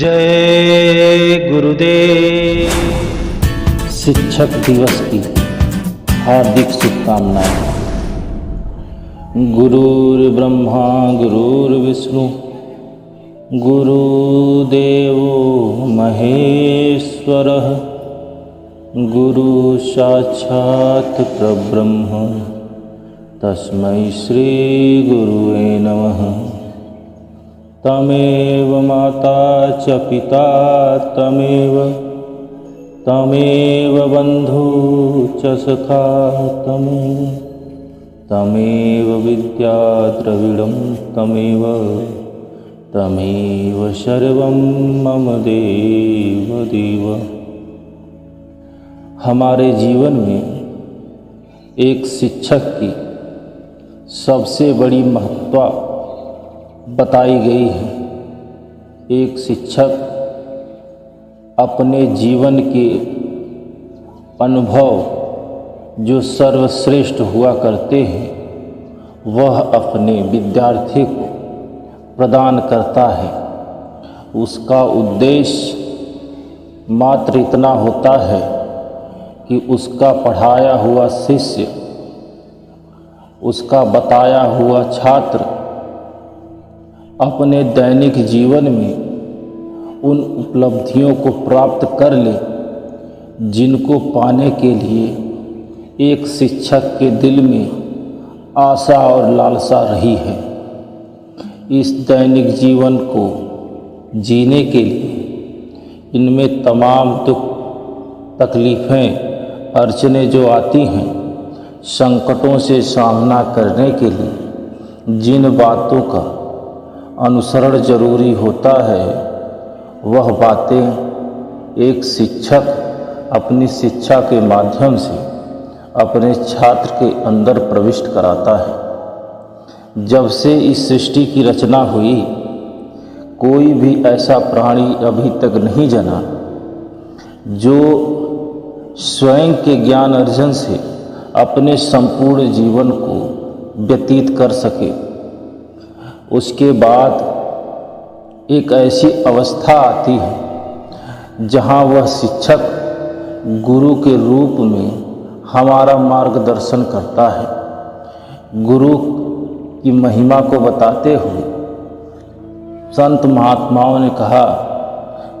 जय गुरुदेव। शिक्षक दिवस की हार्दिक शुभकामनाएं। गुरुर्ब्रह्मा गुरुर्विष्णु गुरुदेवो महेश्वरः गुरु साक्षात् परब्रह्म तस्मै श्री गुरुवे नमः। तमेव माता च पिता तमेव बंधु च सखा तमेव विद्या द्रविड़ं तमेव सर्वं मम देव देव। हमारे जीवन में एक शिक्षक की सबसे बड़ी महत्ता बताई गई है। एक शिक्षक अपने जीवन के अनुभव जो सर्वश्रेष्ठ हुआ करते हैं वह अपने विद्यार्थी को प्रदान करता है। उसका उद्देश्य मात्र इतना होता है कि उसका पढ़ाया हुआ शिष्य, उसका बताया हुआ छात्र अपने दैनिक जीवन में उन उपलब्धियों को प्राप्त कर ले जिनको पाने के लिए एक शिक्षक के दिल में आशा और लालसा रही है। इस दैनिक जीवन को जीने के लिए इनमें तमाम दुख तकलीफ़ें अड़चनें जो आती हैं, संकटों से सामना करने के लिए जिन बातों का अनुसरण जरूरी होता है वह बातें एक शिक्षक अपनी शिक्षा के माध्यम से अपने छात्र के अंदर प्रविष्ट कराता है। जब से इस सृष्टि की रचना हुई कोई भी ऐसा प्राणी अभी तक नहीं जना जो स्वयं के ज्ञान अर्जन से अपने संपूर्ण जीवन को व्यतीत कर सके। उसके बाद एक ऐसी अवस्था आती है जहाँ वह शिक्षक गुरु के रूप में हमारा मार्गदर्शन करता है। गुरु की महिमा को बताते हुए संत महात्माओं ने कहा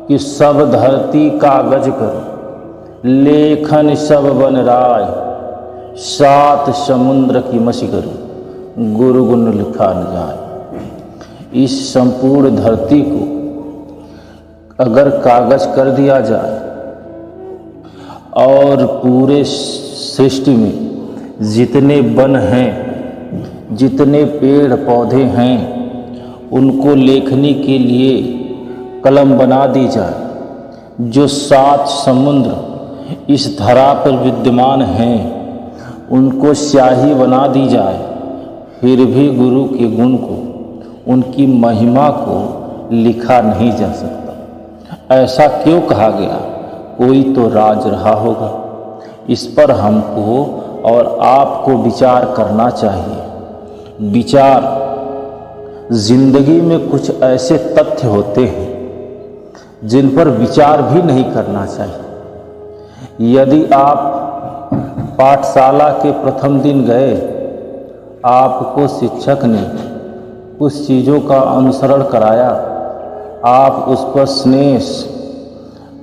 कि सब धरती कागज कर लेखन सब बन राय, सात समुद्र की मसी करो गुरु गुण लिखा न जाए। इस संपूर्ण धरती को अगर कागज कर दिया जाए और पूरे सृष्टि में जितने वन हैं, जितने पेड़ पौधे हैं, उनको लेखनी के लिए कलम बना दी जाए। जो सात समुद्र इस धरा पर विद्यमान हैं उनको स्याही बना दी जाए, फिर भी गुरु के गुण को, उनकी महिमा को लिखा नहीं जा सकता। ऐसा क्यों कहा गया? कोई तो राज रहा होगा। इस पर हमको और आपको विचार करना चाहिए। विचार, जिंदगी में कुछ ऐसे तथ्य होते हैं जिन पर विचार भी नहीं करना चाहिए। यदि आप पाठशाला के प्रथम दिन गए, आपको शिक्षक ने कुछ चीज़ों का अनुसरण कराया, आप उस पर स्नेह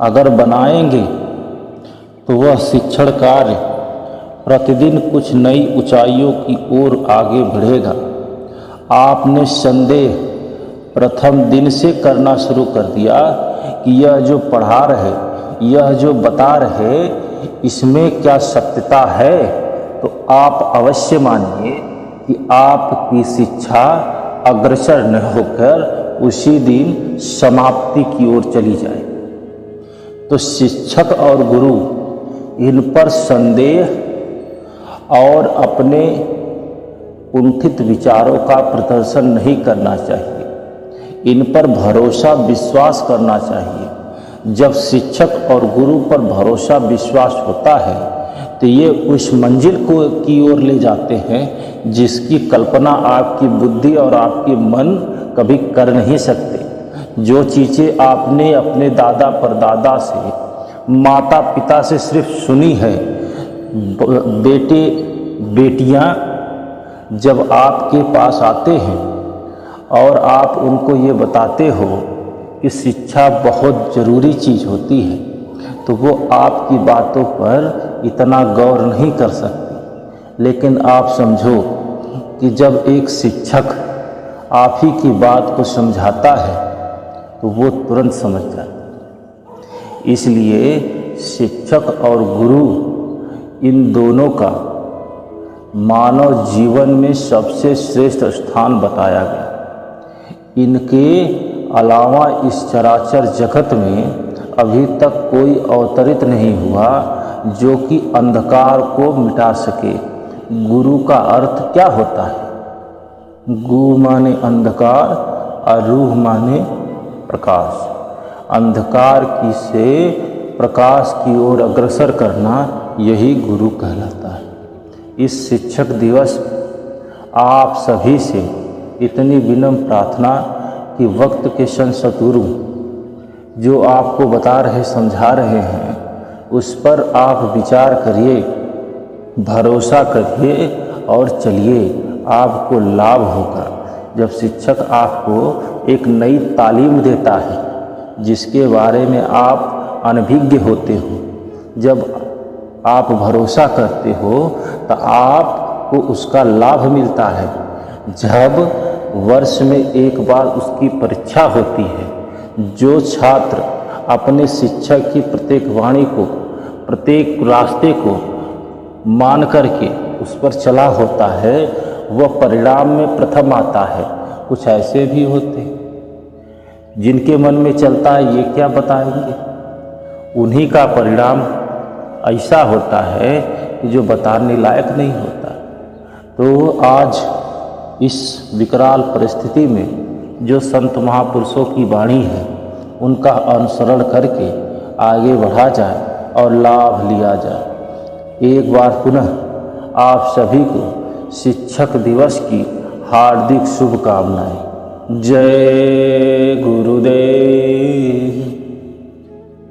अगर बनाएंगे तो वह शिक्षण कार्य प्रतिदिन कुछ नई ऊंचाइयों की ओर आगे बढ़ेगा। आपने संदेह प्रथम दिन से करना शुरू कर दिया कि यह जो पढ़ा रहे, यह जो बता रहे, इसमें क्या सत्यता है, तो आप अवश्य मानिए कि आपकी शिक्षा अग्रसर न होकर उसी दिन समाप्ति की ओर चली जाए। तो शिक्षक और गुरु इन पर संदेह और अपने कुंठित विचारों का प्रदर्शन नहीं करना चाहिए। इन पर भरोसा विश्वास करना चाहिए। जब शिक्षक और गुरु पर भरोसा विश्वास होता है तो ये उस मंजिल को की ओर ले जाते हैं जिसकी कल्पना आपकी बुद्धि और आपके मन कभी कर नहीं सकते। जो चीज़ें आपने अपने दादा परदादा से, माता पिता से सिर्फ सुनी है, बेटे बेटियां जब आपके पास आते हैं और आप उनको ये बताते हो कि शिक्षा बहुत ज़रूरी चीज़ होती है, तो वो आपकी बातों पर इतना गौर नहीं कर सकते। लेकिन आप समझो कि जब एक शिक्षक आप ही की बात को समझाता है तो वो तुरंत समझ जाता है। इसलिए शिक्षक और गुरु इन दोनों का मानव जीवन में सबसे श्रेष्ठ स्थान बताया गया। इनके अलावा इस चराचर जगत में अभी तक कोई अवतरित नहीं हुआ जो कि अंधकार को मिटा सके। गुरु का अर्थ क्या होता है? गु माने अंधकार और रूह माने प्रकाश। अंधकार की से प्रकाश की ओर अग्रसर करना, यही गुरु कहलाता है। इस शिक्षक दिवस आप सभी से इतनी विनम्र प्रार्थना कि वक्त के संसतुरु जो आपको बता रहे, समझा रहे हैं, उस पर आप विचार करिए, भरोसा करिए और चलिए। आपको लाभ होगा जब शिक्षक आपको एक नई तालीम देता है जिसके बारे में आप अनभिज्ञ होते हो। जब आप भरोसा करते हो तो आपको उसका लाभ मिलता है। जब वर्ष में एक बार उसकी परीक्षा होती है, जो छात्र अपने शिक्षक की प्रत्येक वाणी को, प्रत्येक रास्ते को मान करके उस पर चला होता है, वह परिणाम में प्रथम आता है। कुछ ऐसे भी होते हैं जिनके मन में चलता है ये क्या बताएंगे, उन्हीं का परिणाम ऐसा होता है कि जो बताने लायक नहीं होता। तो आज इस विकराल परिस्थिति में जो संत महापुरुषों की वाणी है उनका अनुसरण करके आगे बढ़ा जाए और लाभ लिया जाए। एक बार पुनः आप सभी को शिक्षक दिवस की हार्दिक शुभकामनाएं। जय गुरुदेव।